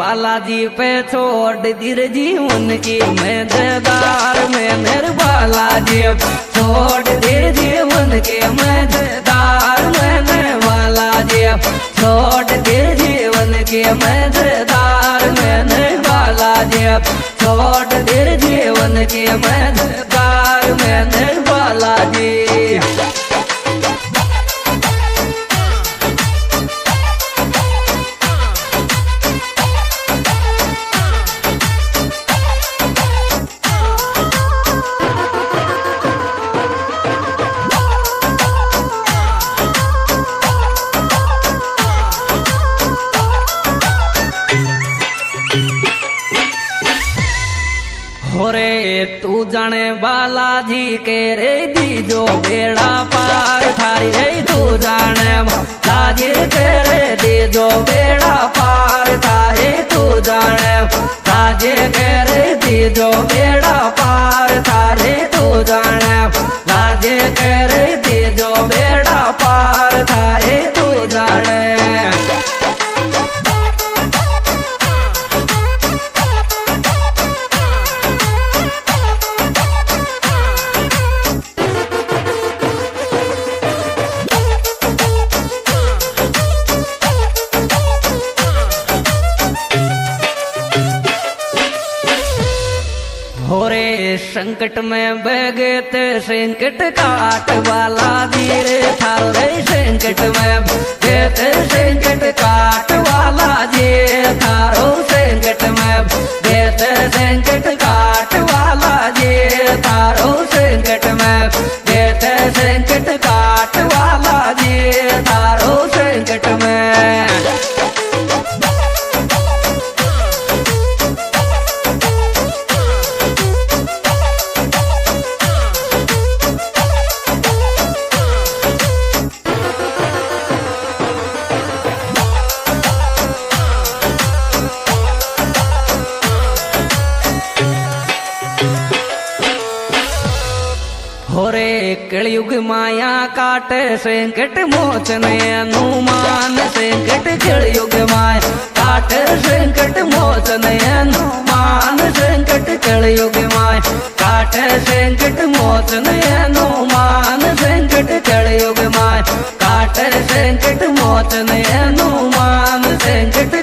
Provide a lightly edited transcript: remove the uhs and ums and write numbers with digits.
बालाजी पे छोड़ दीर जीवन की मजेदार में मेरे बालाजी छोड़ दीर जीवन की मजेदार में बालाजी छोड़ दीर जीवन की मजेदार में बालाजी छोड़ दीर जीवन की मजेदार में बालाजी। होरे तू जाने बालाजी के रे दीजो बेड़ा पार थारी रे तू जाने बालाजी के रे दीजो बेड़ा पार थारे तू जाने बालाजी के रे दीजो बेड़ा पार थारे तू जाने बालाजी के रे दीजो बेड़ा पार थारे तू जाने। होरे संकट में बगे ते संकट काट वाला धीरे थारो रे संकट में बगे ते संकट काट वाला जी थारो संकट में बगे ते संकट काट वाला जी थारो संकट में बगे ते संकट काट वाला जी थारो संकट में। होरे कलयुग माया काटे संकट मोचन अनुमान संकट कलयुग माया काटे संकट मोचन अनुमान संकट कलयुग माया काटे संकट मोचन अनुमान संकट कलयुग माया काटे संकट मोचन अनुमान संकट